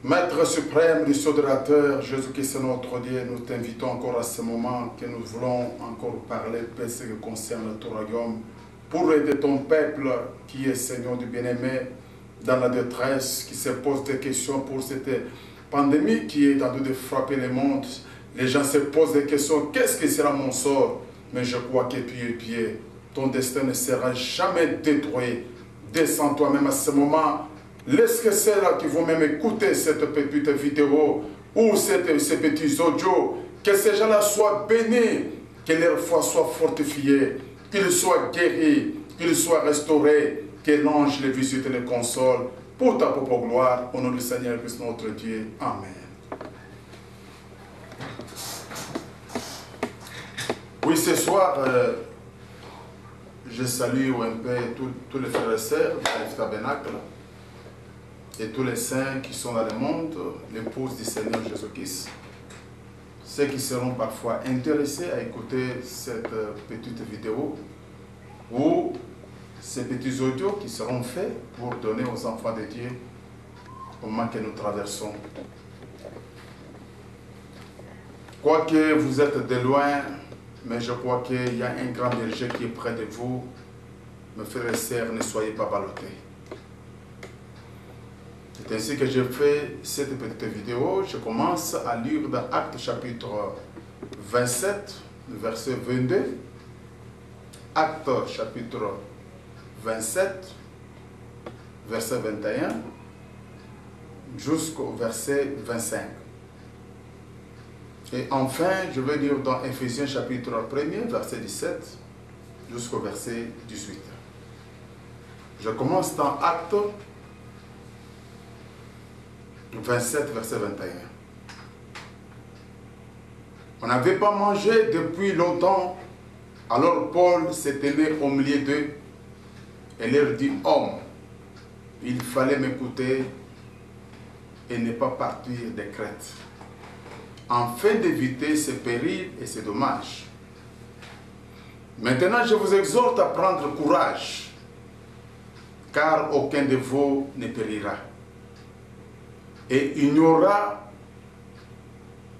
Maître suprême, le adorateur, Jésus-Christ notre Dieu, nous t'invitons encore à ce moment que nous voulons encore parler de ce qui concerne ton royaume pour aider ton peuple qui est Seigneur du bien-aimé dans la détresse, qui se pose des questions pour cette pandémie qui est en train de frapper le monde. Les gens se posent des questions, qu'est-ce que sera mon sort? Mais je crois que pied, ton destin ne sera jamais détruit. Descends toi-même à ce moment. Laisse que ceux-là qui vont même écouter cette petite vidéo ou ces petits audios, que ces gens-là soient bénis, que leur foi soit fortifiée, qu'ils soient guéris, qu'ils soient restaurés, que l'ange les visite et les console pour ta propre gloire, au nom du Seigneur Christ notre Dieu. Amen. Oui, ce soir, je salue un peu tous les frères et sœurs du tabernacle et tous les saints qui sont dans le monde, l'épouse du Seigneur Jésus-Christ. Ceux qui seront parfois intéressés à écouter cette petite vidéo ou ces petits audios qui seront faits pour donner aux enfants de Dieu au moment que nous traversons. Quoique vous êtes de loin, mais je crois qu'il y a un grand berger qui est près de vous. Mes frères et sœurs, ne soyez pas ballottés. C'est ainsi que je fais cette petite vidéo. Je commence à lire dans Actes chapitre 27, verset 22. Actes chapitre 27, verset 21, jusqu'au verset 25. Et enfin, je vais lire dans Éphésiens chapitre 1er, verset 17, jusqu'au verset 18. Je commence dans Actes 27, verset 21. On n'avait pas mangé depuis longtemps, alors Paul s'est tenu au milieu d'eux et leur dit, « Homme, il fallait m'écouter et ne pas partir de Crète, afin d'éviter ces périls et ces dommages. Maintenant, je vous exhorte à prendre courage, car aucun de vous ne périra. Et il n'y aura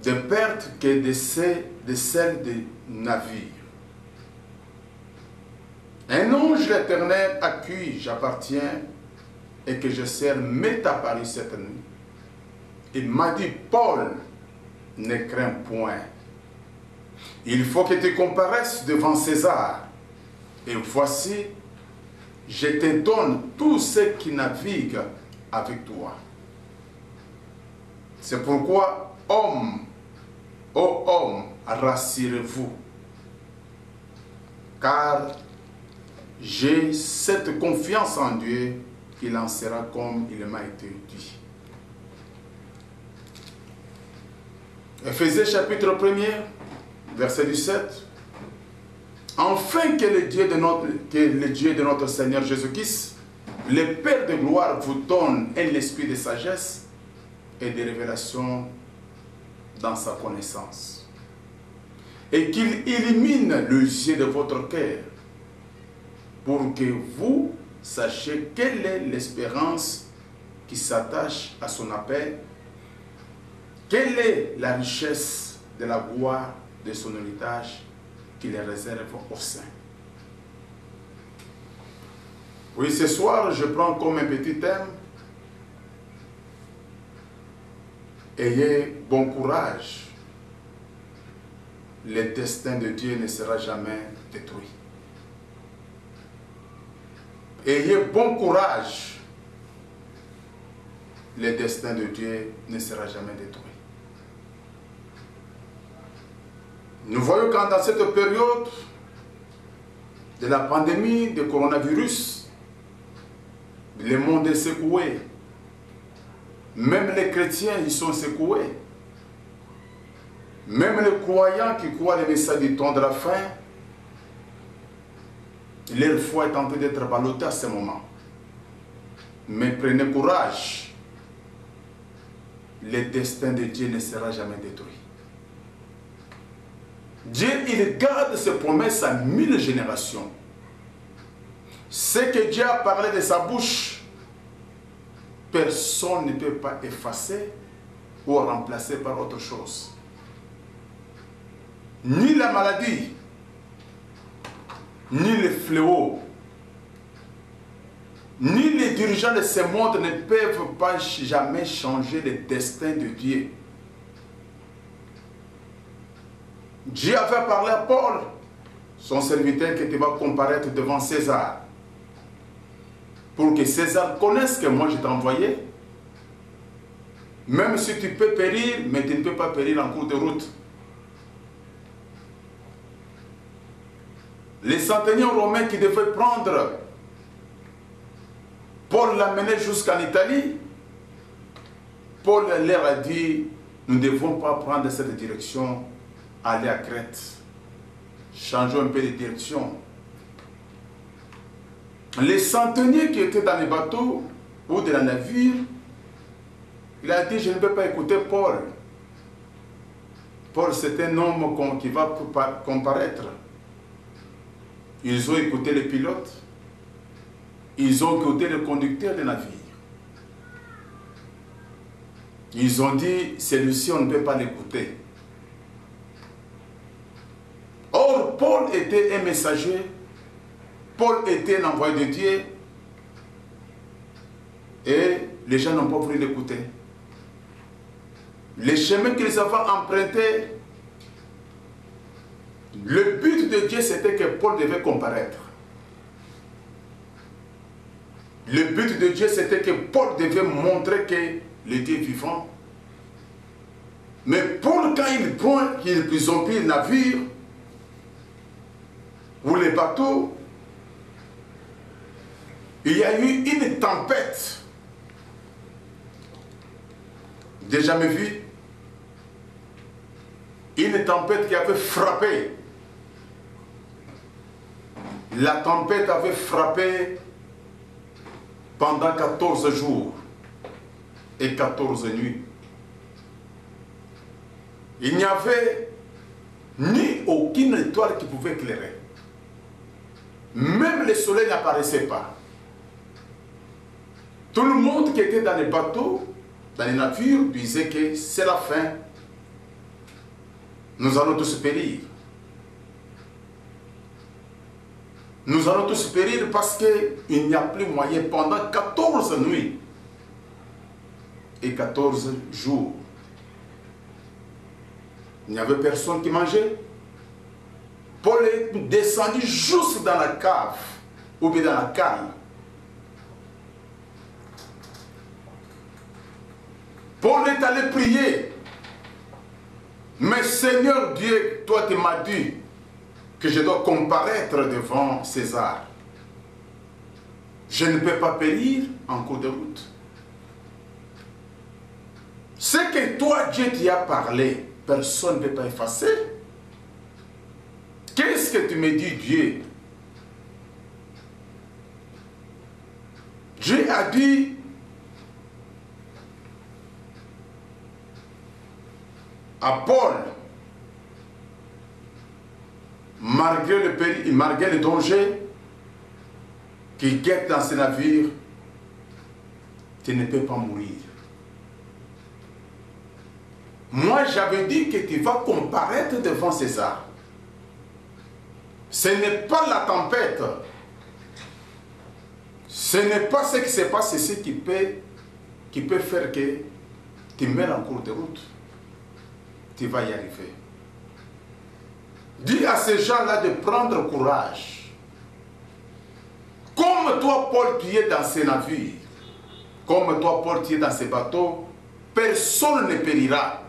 de perte que de celles des navires. Un ange de l'Éternel à qui j'appartiens et que je sers m'est apparu cette nuit. Il m'a dit, Paul, ne crains point. Il faut que tu comparaisses devant César. Et voici, je te donne tous ceux qui naviguent avec toi. C'est pourquoi, homme, ô homme, rassurez-vous, car j'ai cette confiance en Dieu qu'il en sera comme il m'a été dit. Éphésiens chapitre 1er, verset 17. Enfin que le Dieu de notre Seigneur Jésus-Christ, le Père de gloire, vous donne un esprit de sagesse et de révélation dans sa connaissance. Et qu'il illumine les yeux de votre cœur pour que vous sachiez quelle est l'espérance qui s'attache à son appel, quelle est la richesse de la gloire de son héritage qu'il réserve aux saints. Oui, ce soir, je prends comme un petit thème. Ayez bon courage. Le destin de Dieu ne sera jamais détruit. Ayez bon courage. Le destin de Dieu ne sera jamais détruit. Nous voyons quand dans cette période de la pandémie de coronavirus, le monde est secoué. Même les chrétiens, ils sont secoués. Même les croyants qui croient les messages du temps de la fin, leur foi est en train d'être ballottée à ce moment. Mais prenez courage. Le destin de Dieu ne sera jamais détruit. Dieu, il garde ses promesses à 1000 générations. Ce que Dieu a parlé de sa bouche, personne ne peut pas effacer ou remplacer par autre chose. Ni la maladie, ni le fléau, ni les dirigeants de ce monde ne peuvent pas jamais changer le destin de Dieu. Dieu avait parlé à Paul, son serviteur, qui va comparaître devant César, pour que César connaisse que moi je t'ai envoyé. Même si tu peux périr, mais tu ne peux pas périr en cours de route. Les centeniers romains qui devaient prendre Paul l'amener jusqu'en Italie, Paul leur a dit, nous ne devons pas prendre cette direction, aller à Crète. Changeons un peu de direction. Les centeniers qui étaient dans les bateaux ou dans les navires, il a dit, je ne peux pas écouter Paul. Paul, c'est un homme qui va comparaître. Ils ont écouté les pilotes. Ils ont écouté le conducteur des navires. Ils ont dit, celui-ci, on ne peut pas l'écouter. Or, Paul était un messager. Paul était un envoyé de Dieu. Et les gens n'ont pas voulu l'écouter. Les chemins qu'ils avaient empruntés, le but de Dieu, c'était que Paul devait comparaître. Le but de Dieu, c'était que Paul devait montrer que le Dieu est vivant. Mais Paul, quand ils ont pris le navire ou les bateaux, il y a eu une tempête. Déjà jamais vu. Une tempête qui avait frappé. La tempête avait frappé pendant 14 jours et 14 nuits. Il n'y avait ni aucune étoile qui pouvait éclairer. Même le soleil n'apparaissait pas. Tout le monde qui était dans les bateaux, dans les navires, disait que c'est la fin. Nous allons tous périr. Nous allons tous périr parce qu'il n'y a plus moyen pendant 14 nuits et 14 jours. Il n'y avait personne qui mangeait. Paul est descendu juste dans la cave ou bien dans la cale. Paul est allé prier. Mais Seigneur Dieu, toi tu m'as dit que je dois comparaître devant César. Je ne peux pas périr en cours de route. Ce que toi, Dieu, t'y a parlé, personne ne peut pas effacer. Qu'est-ce que tu me dis, Dieu? Dieu a dit, à Paul, malgré le péril, malgré le danger qui guette dans ce navire, tu ne peux pas mourir. Moi, j'avais dit que tu vas comparaître devant César. Ce n'est pas la tempête. Ce n'est pas ce qui se passe ici qui peut faire que tu meurs en cours de route. Tu vas y arriver. Dis à ces gens-là de prendre courage. Comme toi, Paul, tu es dans ces navires, comme toi, Paul, tu es dans ces bateaux, personne ne périra.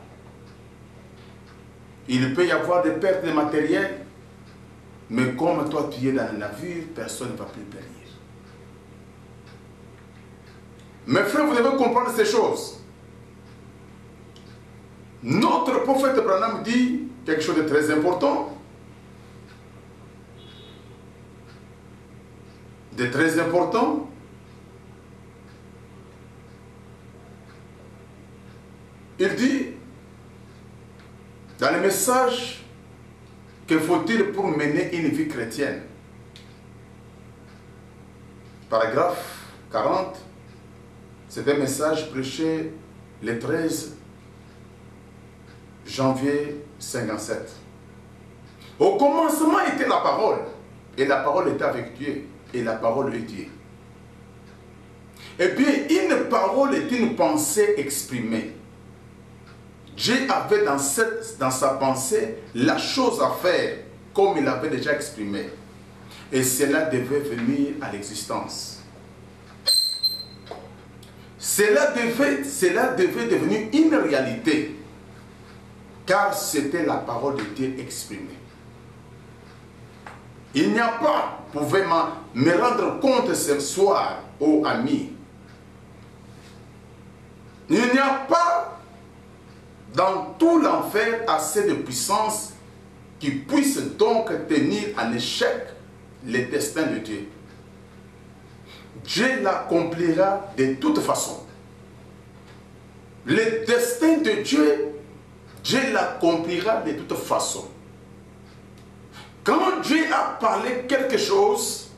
Il peut y avoir des pertes de matériel, mais comme toi, tu es dans le navire, personne ne va plus périr. Mes frères, vous devez comprendre ces choses. Notre prophète Branham dit quelque chose de très important. De très important. Il dit, dans le message, que faut-il pour mener une vie chrétienne? Paragraphe 40, C'est un message prêché le 13 janvier 57. Au commencement était la parole, et la parole était avec Dieu, et la parole est Dieu. Et bien, une parole est une pensée exprimée. Dieu avait dans sa pensée la chose à faire, comme il avait déjà exprimé. Et cela devait venir à l'existence. Cela devait devenir une réalité, car c'était la parole de Dieu exprimée. Il n'y a pas, vous pouvez me rendre compte ce soir, ô amis, il n'y a pas dans tout l'enfer assez de puissance qui puisse donc tenir en échec le destin de Dieu. Dieu l'accomplira de toute façon. Le destin de Dieu, Dieu l'accomplira de toute façon. Quand Dieu a parlé quelque chose,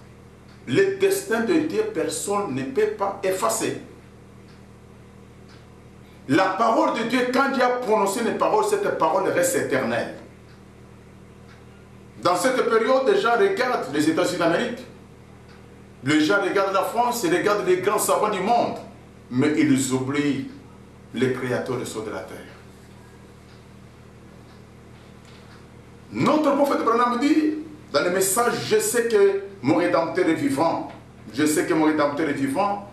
le destin de Dieu, personne ne peut pas effacer. La parole de Dieu, quand Dieu a prononcé une parole, cette parole reste éternelle. Dans cette période, les gens regardent les États-Unis d'Amérique. Les gens regardent la France, ils regardent les grands savants du monde. Mais ils oublient le Créateur des cieux de la terre. Notre prophète Branham dit, dans le message, je sais que mon Rédempteur est vivant. Je sais que mon Rédempteur est vivant.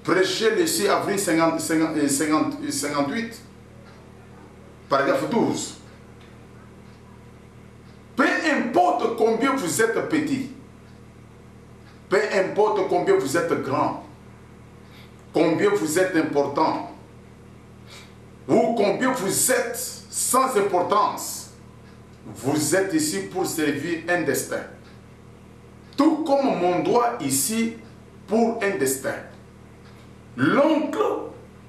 Prêché le 6 avril 58, paragraphe 12. Peu importe combien vous êtes petit, peu importe combien vous êtes grand, combien vous êtes important, ou combien vous êtes sans importance, vous êtes ici pour servir un destin. Tout comme mon doigt ici pour un destin. L'oncle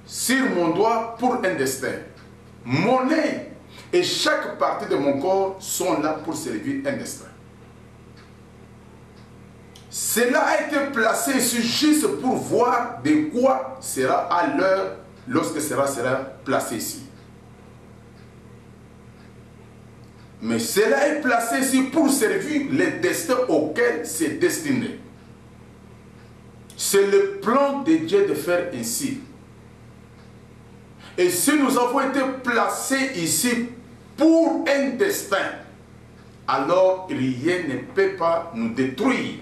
sur mon doigt pour un destin. Mon nez et chaque partie de mon corps sont là pour servir un destin. Cela a été placé ici juste pour voir de quoi sera à l'heure lorsque cela sera placé ici. Mais cela est placé ici pour servir les destins auxquels c'est destiné. C'est le plan de Dieu de faire ainsi. Et si nous avons été placés ici pour un destin, alors rien ne peut pas nous détruire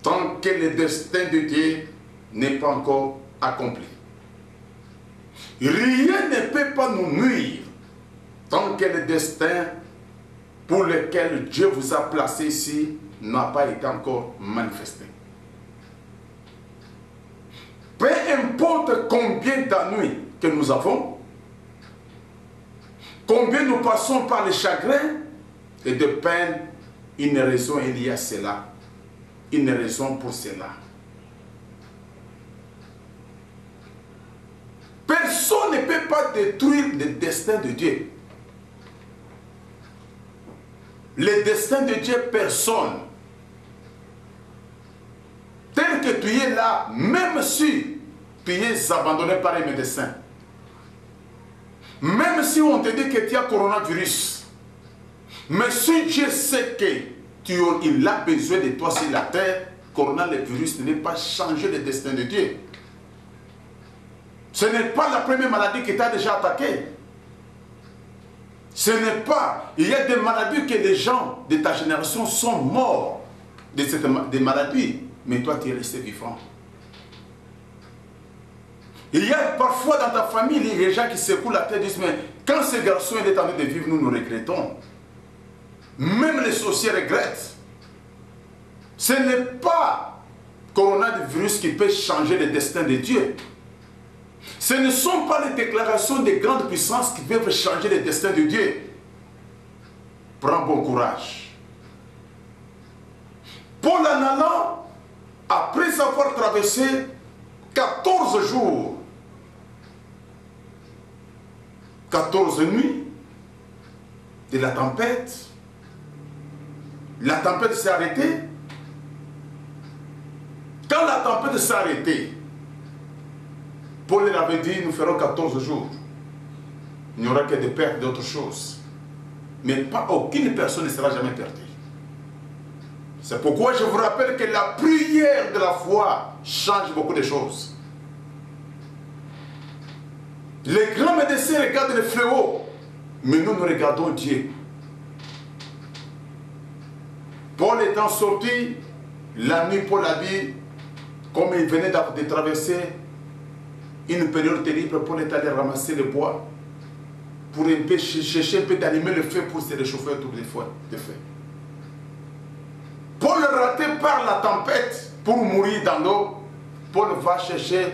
tant que le destin de Dieu n'est pas encore accompli. Rien ne peut pas nous nuire tant que le destin pour lequel Dieu vous a placé ici n'a pas été encore manifesté. Peu importe combien d'ennuis que nous avons, combien nous passons par les chagrins et de peine, une raison il y a cela, une raison pour cela. Personne ne peut pas détruire le destin de Dieu. Le destin de Dieu, personne. Tel que tu es là, même si tu es abandonné par les médecins, même si on te dit que tu as coronavirus, mais si Dieu sait qu'il a besoin de toi sur la terre, coronavirus ne va pas changer le destin de Dieu. Ce n'est pas la première maladie qui t'a déjà attaqué. Ce n'est pas... Il y a des maladies que les gens de ta génération sont morts des maladies. Mais toi, tu es resté vivant. Il y a parfois dans ta famille les gens qui secouent la tête et disent, mais quand ce garçon est en train de vivre, nous regrettons. Même les sorciers regrettent. Ce n'est pas le coronavirus qui peut changer le destin de Dieu. Ce ne sont pas les déclarations des grandes puissances qui peuvent changer le destin de Dieu. Prends bon courage. Paul en allant, après avoir traversé 14 jours, 14 nuits de la tempête s'est arrêtée. Quand la tempête s'est arrêtée, Paul leur avait dit, nous ferons 14 jours. Il n'y aura que des pertes d'autres choses. Mais aucune personne ne sera jamais perdue. C'est pourquoi je vous rappelle que la prière de la foi change beaucoup de choses. Les grands médecins regardent les fléaux, mais nous regardons Dieu. Paul étant sorti, la nuit, Paul a dit, comme il venait de traverser une période terrible, Paul est allé ramasser le bois pour chercher un peu d'allumer le feu pour se réchauffer autour des feux. Paul raté par la tempête pour mourir dans l'eau. Paul va chercher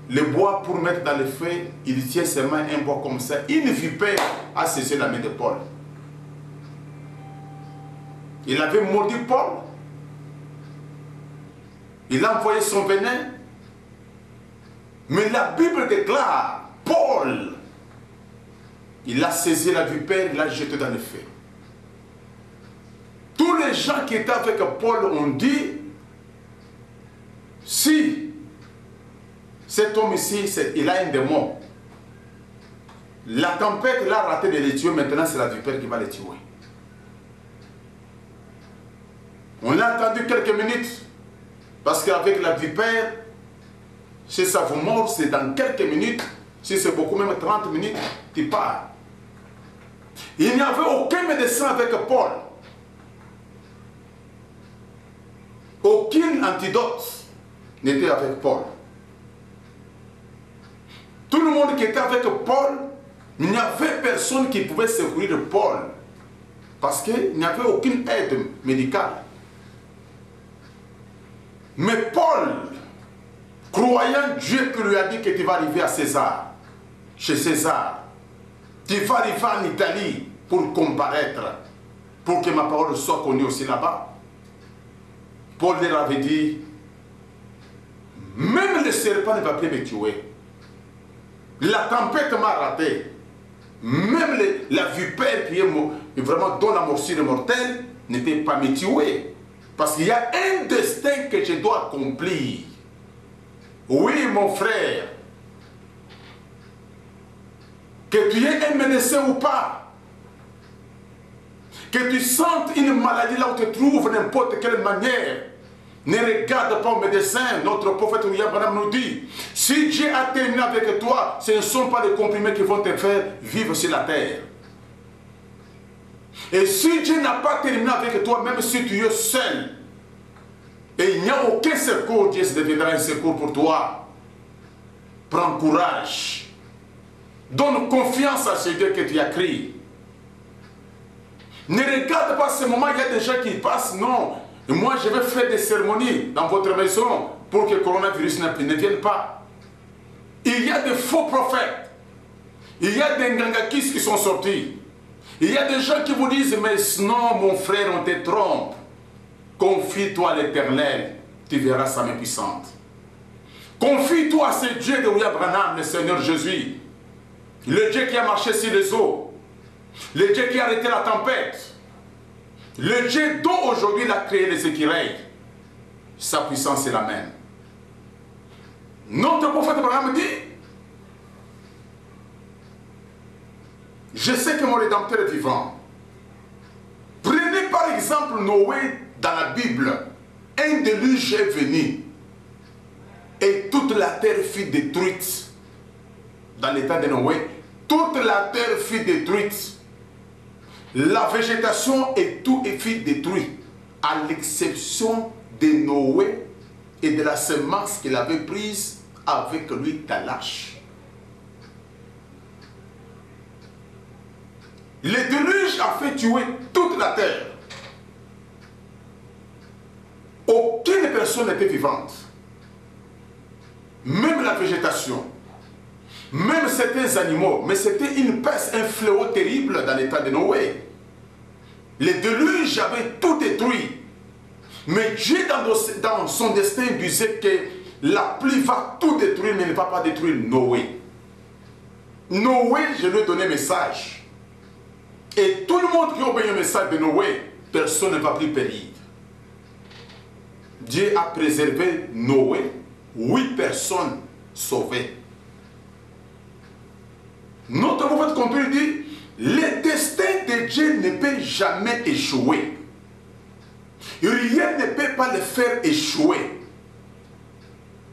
le bois pour mettre dans le feu. Il tient ses mains, un bois comme ça. Une vipère a saisi la main de Paul. Il avait mordu Paul. Il a envoyé son venin. Mais la Bible déclare, Paul, il a saisi la vipère, il l'a jeté dans le feu. Tous les gens qui étaient avec Paul ont dit, si cet homme ici, il a un démon, la tempête l'a raté de les tuer, maintenant c'est la vipère qui va les tuer. On a attendu quelques minutes, parce qu'avec la vipère, si ça vous mord, c'est dans quelques minutes, si c'est beaucoup, même 30 minutes, tu pars. Il n'y avait aucun médecin avec Paul. Aucun antidote n'était avec Paul. Tout le monde qui était avec Paul, il n'y avait personne qui pouvait secourir Paul. Parce qu'il n'y avait aucune aide médicale. Mais Paul, croyant Dieu qui lui a dit que tu vas arriver à César, chez César, tu vas arriver en Italie pour comparaître, pour que ma parole soit connue aussi là-bas. Paul leur avait dit, même le serpent ne va plus me tuer. La tempête m'a raté. Même la vipère qui est vraiment dans la morsure mortelle ne peut pas me tuer. Parce qu'il y a un destin que je dois accomplir. Oui, mon frère. Que tu aies un médecin ou pas. Que tu sentes une maladie là où tu te trouves, n'importe quelle manière. Ne regarde pas au médecin. Notre prophète William Branham nous dit, si Dieu a terminé avec toi, ce ne sont pas les comprimés qui vont te faire vivre sur la terre. Et si Dieu n'a pas terminé avec toi, même si tu es seul, et il n'y a aucun secours, Dieu deviendra un secours pour toi. Prends courage. Donne confiance à ce Dieu que tu as créé. Ne regarde pas ce moment, il y a des gens qui passent, non. Et moi, je vais faire des cérémonies dans votre maison pour que le coronavirus ne vienne pas. Il y a des faux prophètes. Il y a des ngangakis qui sont sortis. Il y a des gens qui vous disent, mais non, mon frère, on te trompe. Confie-toi à l'Éternel, tu verras sa main puissante. Confie-toi à ce Dieu de William Branham, le Seigneur Jésus. Le Dieu qui a marché sur les eaux. Le Dieu qui a arrêté la tempête. Le Dieu dont aujourd'hui il a créé les écureuils. Sa puissance est la même. Notre prophète Branham dit, je sais que mon Rédempteur est vivant. Prenez par exemple Noé dans la Bible. Un déluge est venu. Et toute la terre fut détruite. Dans l'état de Noé, toute la terre fut détruite. La végétation et tout fut détruit. À l'exception de Noé et de la semence qu'il avait prise avec lui dans l'arche. Le déluge a fait tuer toute la terre. Aucune personne n'était vivante. Même la végétation. Même certains animaux. Mais c'était une peste, un fléau terrible dans l'état de Noé. Le déluge avait tout détruit. Mais Dieu, dans son destin, disait que la pluie va tout détruire, mais ne va pas détruire Noé. Noé, je lui ai donné un message. Et tout le monde qui obéit au message de Noé, personne ne va plus périr. Dieu a préservé Noé, 8 personnes sauvé. Notre prophète continue dit, le destin de Dieu ne peut jamais échouer. Rien ne peut pas le faire échouer.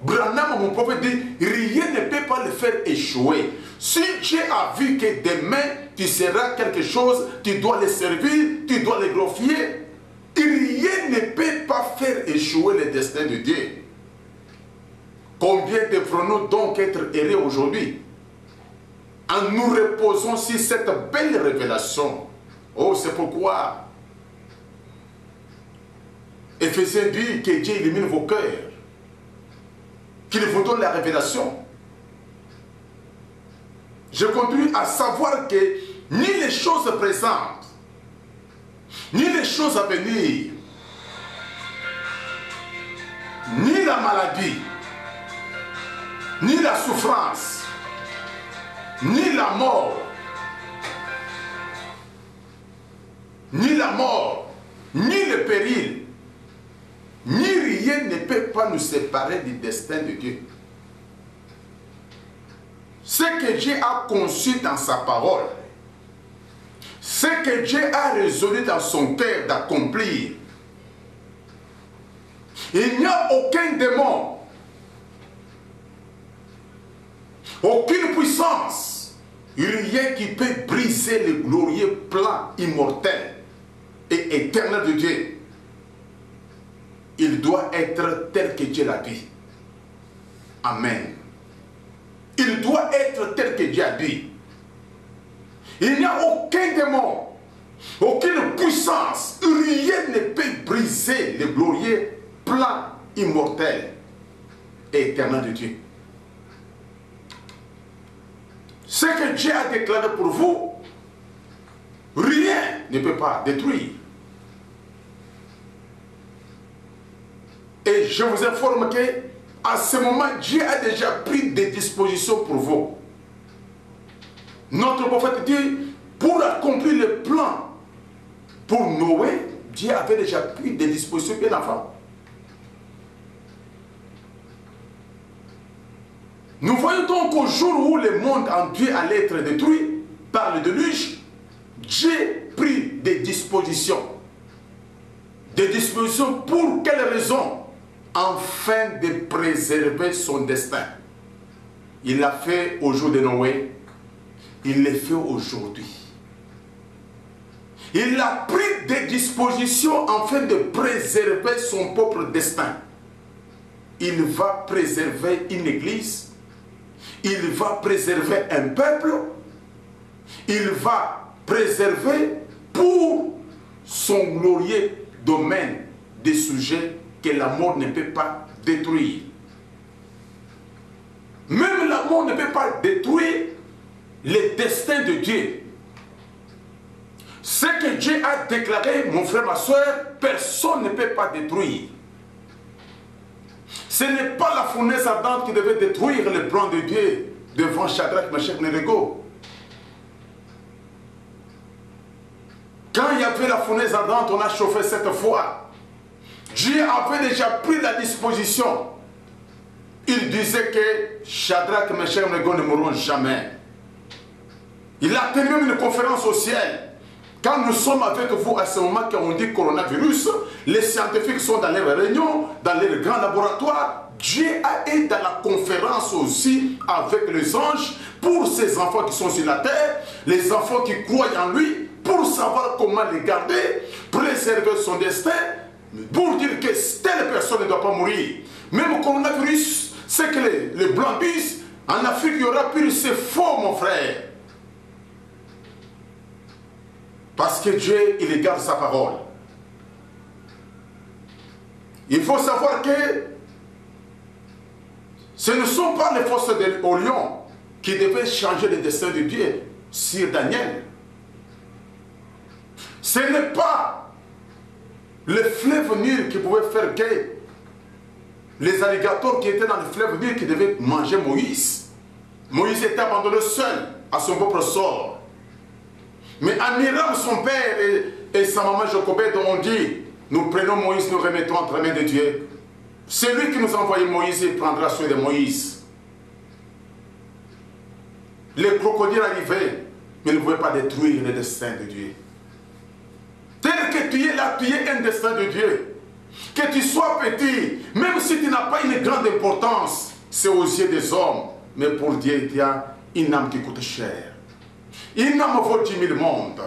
Branham, mon prophète, dit, rien ne peut pas le faire échouer. Si Dieu a vu que demain, tu seras quelque chose, tu dois le servir, tu dois le glorifier, rien ne peut pas faire échouer le destin de Dieu. Combien devrons-nous donc être heureux aujourd'hui en nous reposant sur cette belle révélation? Oh, c'est pourquoi Éphésiens dit que Dieu illumine vos cœurs, qu'il vous donne la révélation. Je continue à savoir que ni les choses présentes, ni les choses à venir, ni la maladie, ni la souffrance, ni la mort, ni le péril, ni rien ne peut pas nous séparer du destin de Dieu. Ce que Dieu a conçu dans sa parole, ce que Dieu a résolu dans son cœur d'accomplir, il n'y a aucun démon, aucune puissance, rien qui peut briser le glorieux plan immortel et éternel de Dieu. Il doit être tel que Dieu l'a dit. Amen. Il doit être tel que Dieu a dit. Il n'y a aucun démon, aucune puissance, rien ne peut briser le glorieux plan immortel et éternel de Dieu. Ce que Dieu a déclaré pour vous, rien ne peut pas détruire. Et je vous informe que à ce moment, Dieu a déjà pris des dispositions pour vous. Notre prophète dit, pour accomplir le plan pour Noé, Dieu avait déjà pris des dispositions bien avant. Nous voyons donc au jour où le monde entier allait être détruit par le déluge, Dieu prit des dispositions. Des dispositions pour quelle raison? Afin de préserver son destin. Il l'a fait au jour de Noé, il le fait aujourd'hui. Il a pris des dispositions afin de préserver son propre destin. Il va préserver une église, il va préserver un peuple, il va préserver pour son glorieux domaine des sujets que la mort ne peut pas détruire. Même la mort ne peut pas détruire le destin de Dieu. Ce que Dieu a déclaré, mon frère, ma soeur, personne ne peut pas détruire. Ce n'est pas la fournaise ardente qui devait détruire le plan de Dieu devant Shadrach, Meshach et Abednego. Quand il y avait la fournaise ardente, on a chauffé cette fois. Dieu avait déjà pris la disposition. Il disait que Shadrach, Meshach et Abednego ne mourront jamais. Il a tenu même une conférence au ciel. Quand nous sommes avec vous à ce moment quand on dit coronavirus, les scientifiques sont dans leurs réunions, dans leurs grands laboratoires. Dieu a été dans la conférence aussi avec les anges pour ces enfants qui sont sur la terre, les enfants qui croient en lui, pour savoir comment les garder, préserver son destin, pour dire que telle personne ne doit pas mourir. Même au coronavirus, c'est que les blancs disent, en Afrique il y aura plus, c'est faux mon frère. Parce que Dieu, il garde sa parole. Il faut savoir que ce ne sont pas les forces de Orion qui devaient changer le destin de Dieu sur Daniel. Ce n'est pas le fleuve Nil qui pouvait faire que les alligators qui étaient dans le fleuve Nil qui devaient manger Moïse. Moïse était abandonné seul à son propre sort. Mais Amiram, son père et sa maman Jochebed ont dit, nous prenons Moïse, nous remettons entre les mains de Dieu. C'est lui qui nous a envoyé Moïse et prendra soin de Moïse. Les crocodiles arrivaient, mais ils ne pouvaient pas détruire le destin de Dieu. Tel que tu es là, tu es un destin de Dieu. Que tu sois petit, même si tu n'as pas une grande importance, c'est aux yeux des hommes. Mais pour Dieu, il y a une âme qui coûte cher. Une âme vaut 10 000 mondes.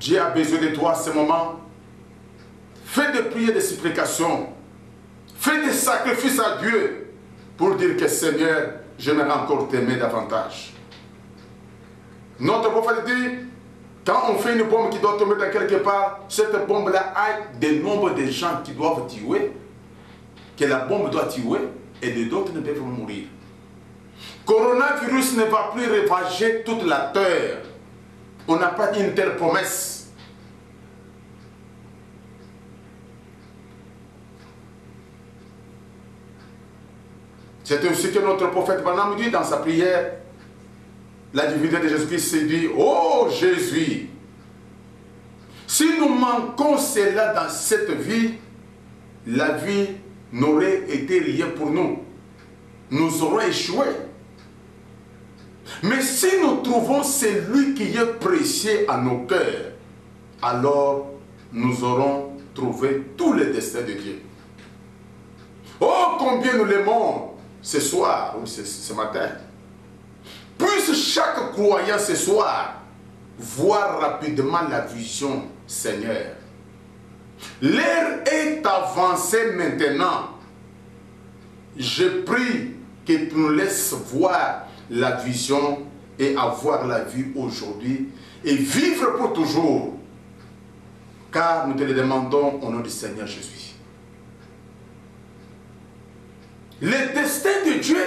Dieu a besoin de toi à ce moment. Fais des prières de supplication. Fais des sacrifices à Dieu pour dire que Seigneur, j'aimerais encore t'aimer davantage. Notre prophète dit, quand on fait une bombe qui doit tomber dans quelque part, cette bombe-là a des nombres de gens qui doivent tuer, que la bombe doit tuer, et d'autres ne peuvent mourir. Coronavirus ne va plus ravager toute la terre. On n'a pas une telle promesse. C'est aussi que notre prophète Branham dit dans sa prière, la divinité de Jésus-Christ s'est dit, oh Jésus, si nous manquons cela dans cette vie, la vie n'aurait été rien pour nous. Nous aurons échoué. Mais si nous trouvons celui qui est précieux à nos cœurs, alors nous aurons trouvé tous les destins de Dieu. Oh, combien nous l'aimons ce soir ou ce matin. Puisse chaque croyant ce soir voir rapidement la vision, Seigneur. L'heure est avancée maintenant. Je prie que tu nous laisses voir la vision et avoir la vie aujourd'hui et vivre pour toujours. Car nous te le demandons au nom du Seigneur Jésus. Le destin de Dieu,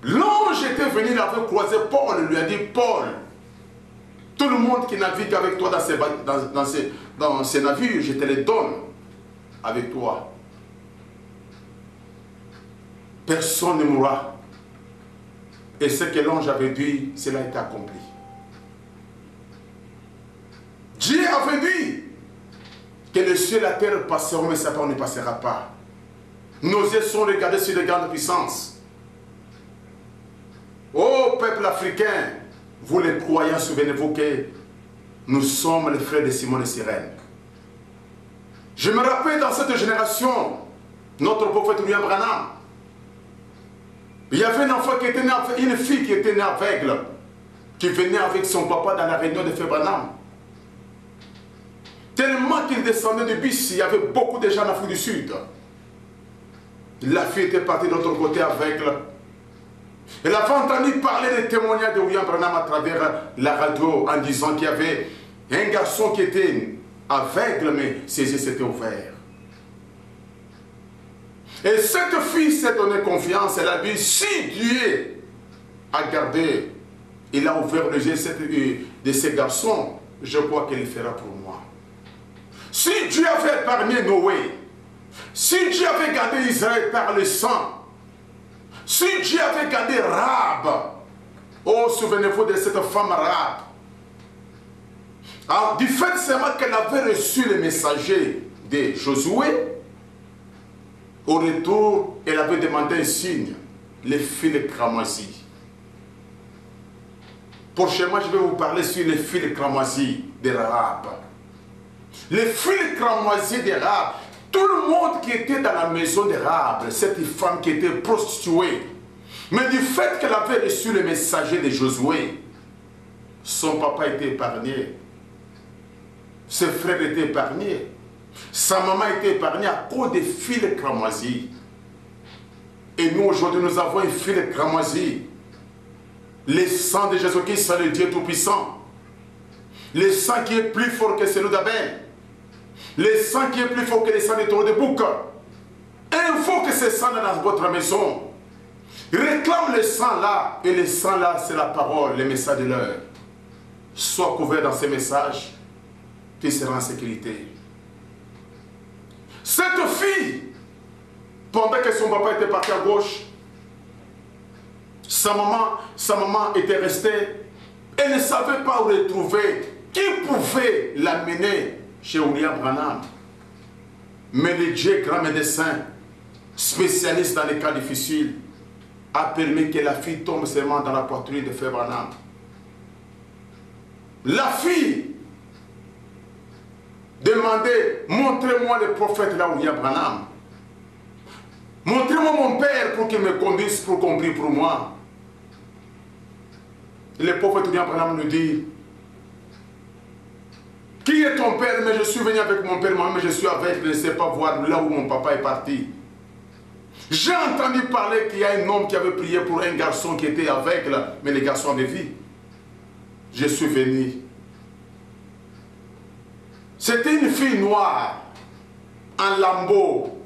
l'ange était venu, il avait croisé Paul, il lui a dit, Paul, tout le monde qui navigue avec toi dans ces navires, je te les donne avec toi. Personne ne mourra. Et ce que l'ange avait dit, cela a été accompli. Dieu avait dit que le ciel et la terre passeront, mais sa parole ne passera pas. Nos yeux sont regardés sur les grandes puissances. Ô peuple africain, vous les croyants, souvenez-vous que nous sommes les frères de Simon et Cyrène. Je me rappelle dans cette génération, notre prophète William Branham, il y avait un enfant qui était né, une fille qui était née aveugle, qui venait avec son papa dans la réunion de Frère Branham. Tellement qu'il descendait du bus, il y avait beaucoup de gens en Afrique du Sud. La fille était partie de l'autre côté aveugle. Elle avait entendu parler des témoignages de William Branham à travers la radio en disant qu'il y avait un garçon qui était aveugle, mais ses yeux s'étaient ouverts. Et cette fille s'est donné confiance. Elle a dit, si Dieu a gardé, il a ouvert les yeux de ces garçons, je crois qu'il le fera pour moi. Si Dieu avait épargné Noé, si Dieu avait gardé Israël par le sang, si Dieu avait gardé Rahab, oh, souvenez-vous de cette femme Rahab, alors, du fait seulement qu'elle avait reçu le messager de Josué, au retour, elle avait demandé un signe, les fils cramoisis. Prochainement, je vais vous parler sur les fils cramoisis de Rahab. Les fils cramoisis de Rahab. Tout le monde qui était dans la maison de Rahab, cette femme qui était prostituée, mais du fait qu'elle avait reçu le messager de Josué, son papa était épargné, ses frères étaient épargnés, sa maman était épargnée à cause des fils cramoisis. Et nous aujourd'hui nous avons un fil cramoisi. Le sang de Jésus-Christ, c'est le Dieu Tout-Puissant. Le sang qui est plus fort que celui d'Abel. Le sang qui est plus fort que le sang des taureaux de bouc. Il faut que ce sang dans votre maison. Réclame le sang là. Et le sang là, c'est la parole, le message de l'heure. Sois couvert dans ces messages. Tu seras en sécurité. Cette fille, pendant que son papa était parti à gauche, sa maman était restée. Elle ne savait pas où le trouver. Qui pouvait l'amener chez William Branham? Mais le Dieu grand médecin, spécialiste dans les cas difficiles, a permis que la fille tombe seulement dans la poitrine de Frère Branham. La fille demandait, montrez-moi le prophète là où il y a Branham. Montrez-moi mon père pour qu'il me conduise, pour qu'on prie pour moi. Le prophète William Branham nous dit, qui est ton père? Mais je suis venu avec mon père, moi, mais je suis avec, je ne sais pas voir là où mon papa est parti. J'ai entendu parler qu'il y a un homme qui avait prié pour un garçon qui était aveugle, mais le garçon avait vu. Je suis venu. C'était une fille noire, en lambeau,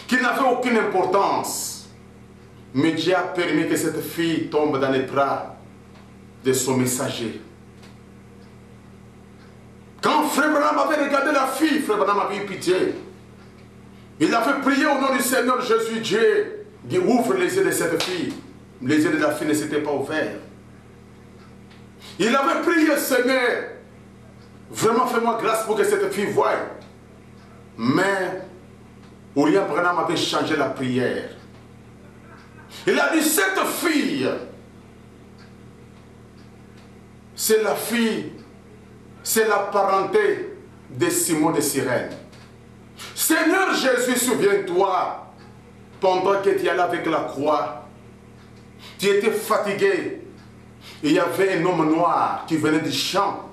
qui n'avait aucune importance. Mais Dieu a permis que cette fille tombe dans les bras de son messager. Quand Frère Branham avait regardé la fille, Frère Branham avait eu pitié. Il avait prié au nom du Seigneur Jésus, Dieu, qui ouvre les yeux de cette fille. Les yeux de la fille ne s'étaient pas ouverts. Il avait prié, Seigneur, vraiment fais-moi grâce pour que cette fille voie. Mais William Branham avait changé la prière. Il a dit, cette fille, c'est la fille, c'est la parenté de Simon de Cyrène. Seigneur Jésus, souviens-toi, pendant que tu allais avec la croix, tu étais fatigué. Il y avait un homme noir qui venait du champ.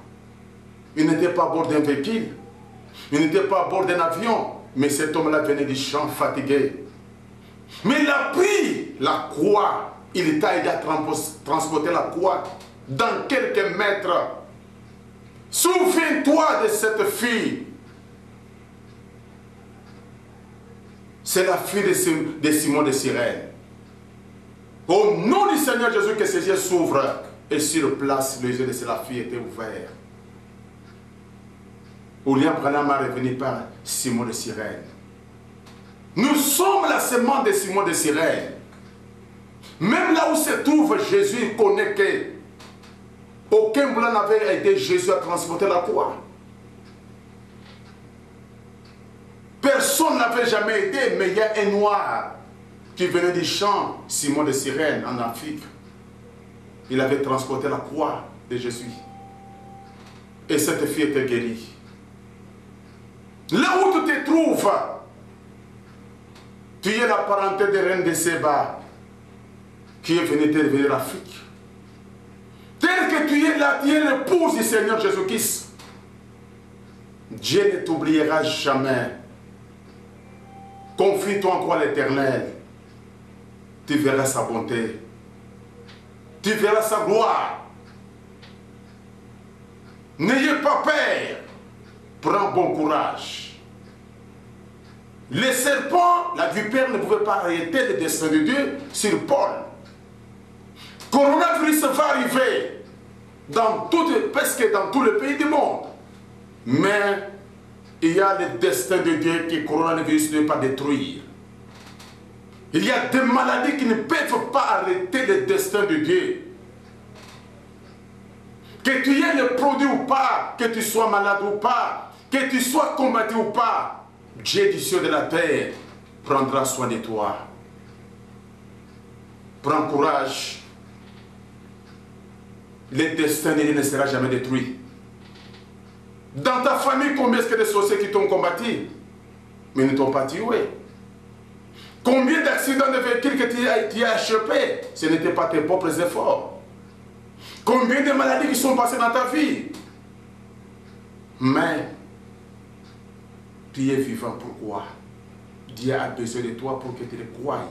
Il n'était pas à bord d'un véhicule, il n'était pas à bord d'un avion, mais cet homme-là venait du champ fatigué. Mais il a pris la croix, il t'a aidé à transporter la croix dans quelques mètres. Souviens-toi de cette fille. C'est la fille de Simon de Cyrène. Au nom du Seigneur Jésus, que ses yeux s'ouvrent et sur place, les yeux de la fille étaient ouverts. William Branham est revenu par Simon de Cyrène. Nous sommes la semence de Simon de Cyrène. Même là où se trouve Jésus, il connaît que aucun blanc n'avait aidé Jésus à transporter la croix. Personne n'avait jamais aidé, mais il y a un noir qui venait du champ, Simon de Cyrène, en Afrique. Il avait transporté la croix de Jésus. Et cette fille était guérie. Là où tu te trouves, tu es la parenté de reine de Séba qui est venue de l'Afrique. Tel que tu es là, tu es l'épouse du Seigneur Jésus-Christ. Dieu ne t'oubliera jamais. Confie-toi en toi l'Éternel. Tu verras sa bonté. Tu verras sa gloire. N'ayez pas peur. Prends bon courage. Les serpents, la vipère ne pouvait pas arrêter le destin de Dieu sur Paul. Coronavirus va arriver presque dans tous les pays du monde. Mais il y a le destin de Dieu que le coronavirus ne peut pas détruire. Il y a des maladies qui ne peuvent pas arrêter le destin de Dieu. Que tu aies le produit ou pas, que tu sois malade ou pas, que tu sois combattu ou pas, Dieu du ciel et de la terre prendra soin de toi. Prends courage. Le destin de Dieu ne sera jamais détruit. Dans ta famille, combien est-ce que de sorciers qui t'ont combattu, mais ne t'ont pas tué? Combien d'accidents de véhicules que tu as échappé, ce n'était pas tes propres efforts? Combien de maladies qui sont passées dans ta vie? Mais tu es vivant, pourquoi? Dieu a besoin de toi pour que tu le croies.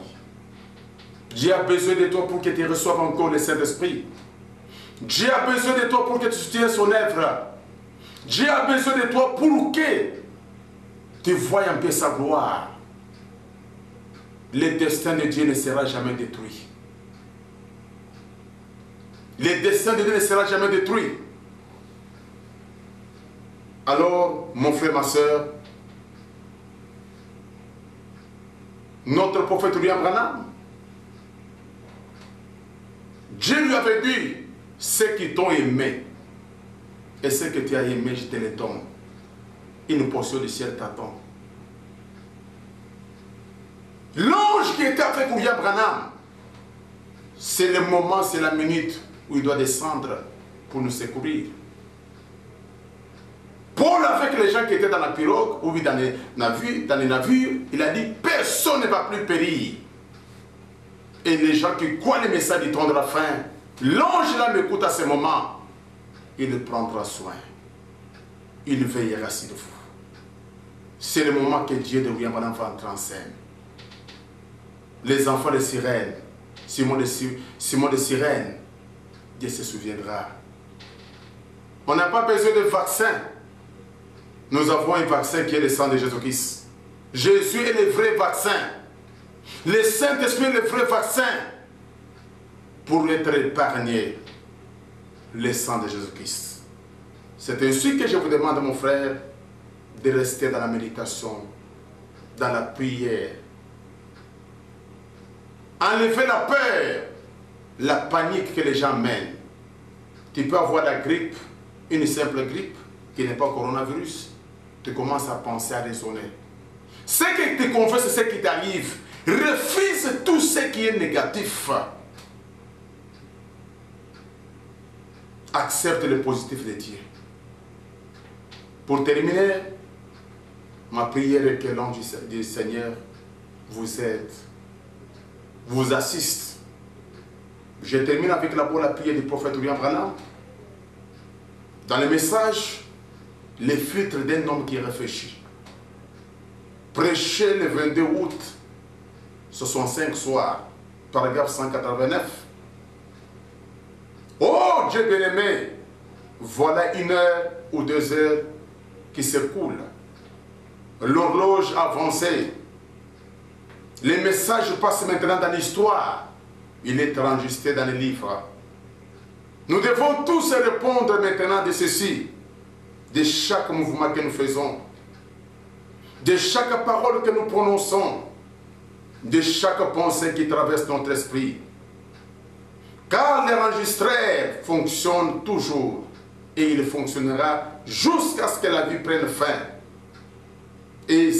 Dieu a besoin de toi pour que tu reçoives encore le Saint-Esprit. Dieu a besoin de toi pour que tu soutiennes son œuvre. Dieu a besoin de toi pour que tu voies un peu sa gloire. Le destin de Dieu ne sera jamais détruit. Le destin de Dieu ne sera jamais détruit. Alors, mon frère, ma soeur, notre prophète William Branham, Dieu lui avait dit, ceux qui t'ont aimé, et ceux que tu as aimé, je te les donne. Une portion du ciel t'attend. L'ange qui était avec William Branham c'est le moment, c'est la minute où il doit descendre pour nous secourir. Paul, avec les gens qui étaient dans la pirogue, ou dans les navires, il a dit, personne ne va plus périr. Et les gens qui croient les messages du temps de la fin, l'ange là m'écoute à ce moment, il prendra soin. Il veillera sur vous. C'est le moment que Dieu devient maintenant entrer en scène. Les enfants de Sirène, Simon de Sirène, Dieu se souviendra. On n'a pas besoin de vaccin. Nous avons un vaccin qui est le sang de Jésus-Christ. Jésus est le vrai vaccin. Le Saint-Esprit est le vrai vaccin pour être épargné. Le sang de Jésus-Christ. C'est ainsi que je vous demande, mon frère, de rester dans la méditation, dans la prière. Enlevez la peur, la panique que les gens mènent. Tu peux avoir la grippe, une simple grippe, qui n'est pas coronavirus. Tu commences à penser, à raisonner. Ce qui te confesse, c'est ce qui t'arrive. Refuse tout ce qui est négatif. Accepte le positif de Dieu. Pour terminer, ma prière est que l'ange du Seigneur vous aide, vous assiste. Je termine avec la prière du prophète William Branham. Dans le message, les filtres d'un homme qui réfléchit. Prêché le 22 août 65 soir, paragraphe 189. Oh Dieu bien-aimé, voilà 1 heure ou 2 heures qui s'écoulent. L'horloge avancée. Les messages passent maintenant dans l'histoire. Il est enregistré dans les livres. Nous devons tous répondre maintenant de ceci, de chaque mouvement que nous faisons, de chaque parole que nous prononçons, de chaque pensée qui traverse notre esprit. Car l'enregistreur fonctionne toujours et il fonctionnera jusqu'à ce que la vie prenne fin. Et